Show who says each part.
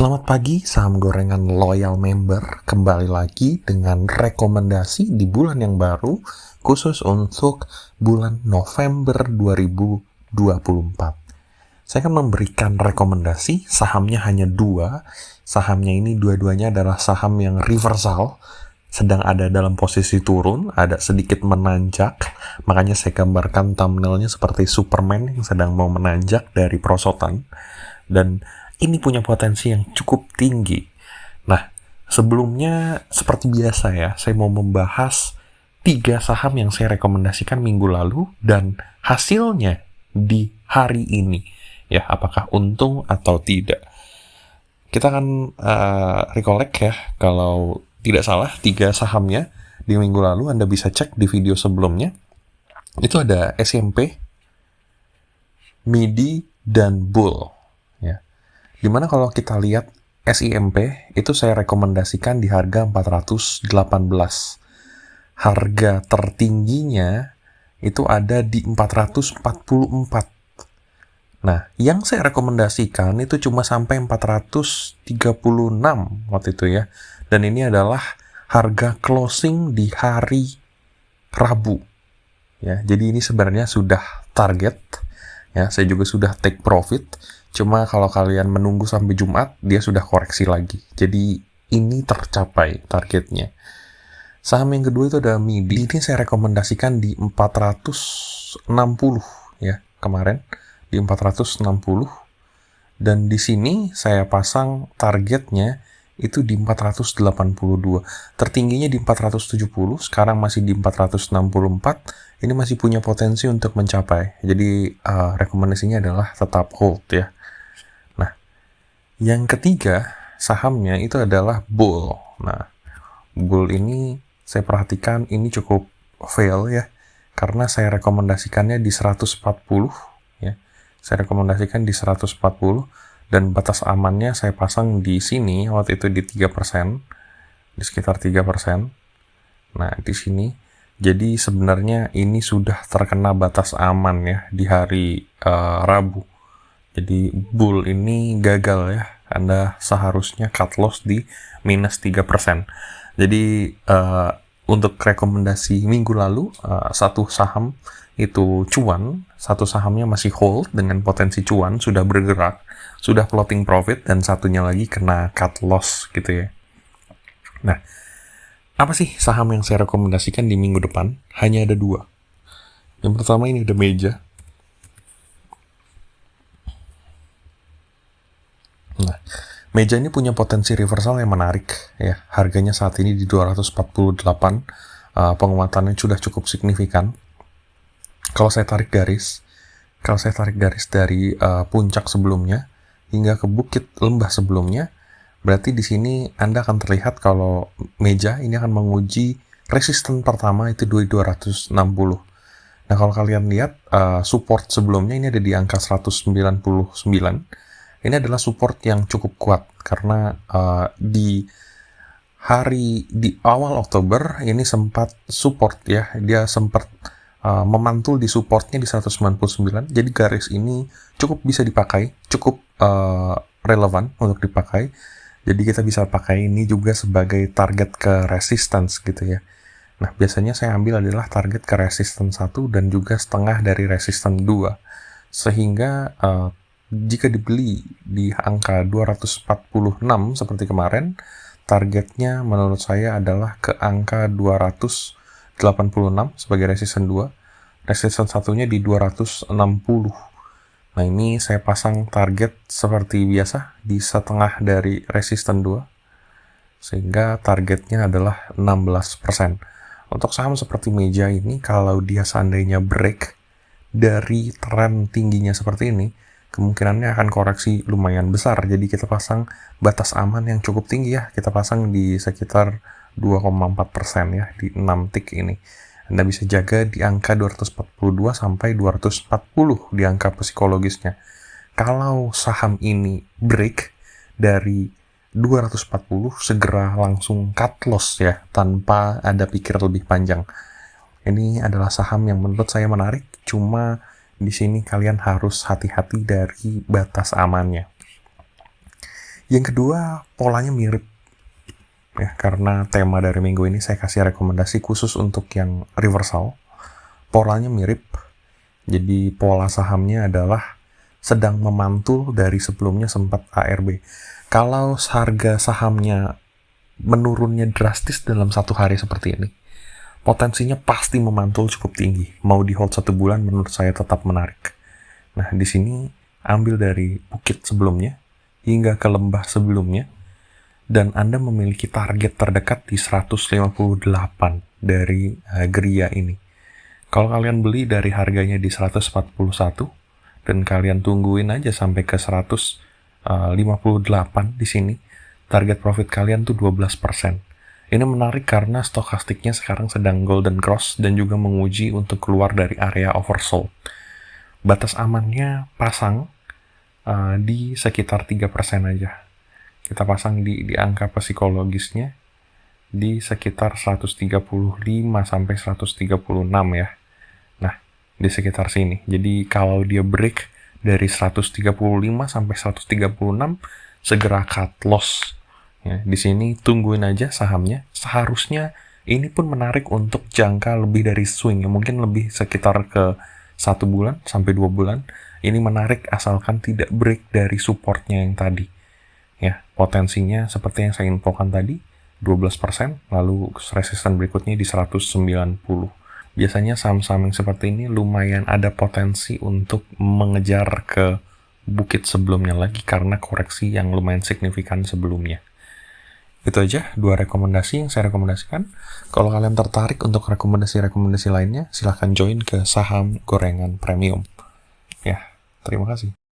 Speaker 1: Selamat pagi, saham gorengan loyal member. Kembali lagi dengan rekomendasi di bulan yang baru, khusus untuk bulan November 2024. Saya akan memberikan rekomendasi, sahamnya hanya dua. Sahamnya ini dua-duanya adalah saham yang reversal, sedang ada dalam posisi turun, ada sedikit menanjak. Makanya saya gambarkan thumbnailnya seperti Superman yang sedang mau menanjak dari perosotan. Dan ini punya potensi yang cukup tinggi. Nah, sebelumnya seperti biasa ya, saya mau membahas 3 saham yang saya rekomendasikan minggu lalu dan hasilnya di hari ini. Ya, apakah untung atau tidak. Kita akan recollect ya, kalau tidak salah 3 sahamnya di minggu lalu Anda bisa cek di video sebelumnya. Itu ada SMP, MIDI, dan Bull. Ya. Dimana kalau kita lihat SIMP itu saya rekomendasikan di harga 418. Harga tertingginya itu ada di 444. Nah, yang saya rekomendasikan itu cuma sampai 436 waktu itu ya. Dan ini adalah harga closing di hari Rabu. Ya, jadi ini sebenarnya sudah target. Ya, saya juga sudah take profit. Cuma kalau kalian menunggu sampai Jumat, dia sudah koreksi lagi. Jadi ini tercapai targetnya. Saham yang kedua itu ada MIDI. Ini saya rekomendasikan di 460 ya kemarin di 460. Dan di sini saya pasang targetnya itu di 482. Tertingginya di 470, sekarang masih di 464. Ini masih punya potensi untuk mencapai. Jadi rekomendasinya adalah tetap hold ya. Nah, yang ketiga sahamnya itu adalah Bull. Nah, Bull ini saya perhatikan ini cukup fail ya. Karena saya rekomendasikannya di 140 ya. Saya rekomendasikan di 140 dan batas amannya saya pasang di sini waktu itu di 3%, di sekitar 3%. Nah, di sini. Jadi sebenarnya ini sudah terkena batas aman ya di hari Rabu. Jadi Bull ini gagal ya. Anda seharusnya cut loss di minus 3%. Jadi untuk rekomendasi minggu lalu, satu saham itu cuan, satu sahamnya masih hold dengan potensi cuan, sudah bergerak, sudah plotting profit, dan satunya lagi kena cut loss gitu ya. Nah, apa sih saham yang saya rekomendasikan di minggu depan? Hanya ada 2. Yang pertama ini ada Meja. Nah, Meja ini punya potensi reversal yang menarik ya. Harganya saat ini di 248. Penguatannya sudah cukup signifikan. Kalau saya tarik garis dari puncak sebelumnya hingga ke bukit lembah sebelumnya, berarti di sini Anda akan terlihat kalau Meja ini akan menguji resisten pertama itu di 260. Nah, kalau kalian lihat support sebelumnya ini ada di angka 199. Ini adalah support yang cukup kuat karena di awal Oktober ini sempat support ya. Dia sempat memantul di supportnya di 199. Jadi garis ini cukup bisa dipakai, cukup relevan untuk dipakai. Jadi kita bisa pakai ini juga sebagai target ke resistance gitu ya. Nah, biasanya saya ambil adalah target ke resistance 1 dan juga setengah dari resistance 2. Sehingga jika dibeli di angka 246 seperti kemarin, targetnya menurut saya adalah ke angka 286 sebagai resistance 2. Resistance satunya di 260. Nah, ini saya pasang target seperti biasa di setengah dari resisten 2. Sehingga targetnya adalah 16%. Untuk saham seperti Meja ini, kalau dia seandainya break dari tren tingginya seperti ini, kemungkinannya akan koreksi lumayan besar. Jadi kita pasang batas aman yang cukup tinggi ya. Kita pasang di sekitar 2,4% ya, di 6 tick ini. Anda bisa jaga di angka 242 sampai 240 di angka psikologisnya. Kalau saham ini break dari 240, segera langsung cut loss ya, tanpa ada pikir lebih panjang. Ini adalah saham yang menurut saya menarik, cuma di sini kalian harus hati-hati dari batas amannya. Yang kedua, polanya mirip. Ya, karena tema dari minggu ini saya kasih rekomendasi khusus untuk yang reversal. Polanya mirip. Jadi pola sahamnya adalah sedang memantul dari sebelumnya sempat ARB. Kalau harga sahamnya menurunnya drastis dalam satu hari seperti ini, potensinya pasti memantul cukup tinggi. Mau di hold 1 bulan menurut saya tetap menarik. Nah, di sini ambil dari bukit sebelumnya hingga ke lembah sebelumnya, dan Anda memiliki target terdekat di 158 dari geria ini. Kalau kalian beli dari harganya di 141 dan kalian tungguin aja sampai ke 158 di sini, target profit kalian tuh 12%. Ini menarik karena stokastiknya sekarang sedang golden cross dan juga menguji untuk keluar dari area oversold. Batas amannya pasang di sekitar 3% aja. Kita pasang di angka psikologisnya di sekitar 135 sampai 136 ya. Nah, di sekitar sini. Jadi kalau dia break dari 135 sampai 136, segera cut loss. Ya, di sini tungguin aja sahamnya. Seharusnya ini pun menarik untuk jangka lebih dari swing, ya, mungkin lebih sekitar ke 1 bulan sampai 2 bulan. Ini menarik asalkan tidak break dari supportnya yang tadi. Ya, potensinya seperti yang saya infokan tadi, 12%, lalu resisten berikutnya di 190. Biasanya saham-saham yang seperti ini lumayan ada potensi untuk mengejar ke bukit sebelumnya lagi karena koreksi yang lumayan signifikan sebelumnya. Itu aja 2 rekomendasi yang saya rekomendasikan. Kalau kalian tertarik untuk rekomendasi-rekomendasi lainnya, silahkan join ke Saham Gorengan Premium. Ya, terima kasih.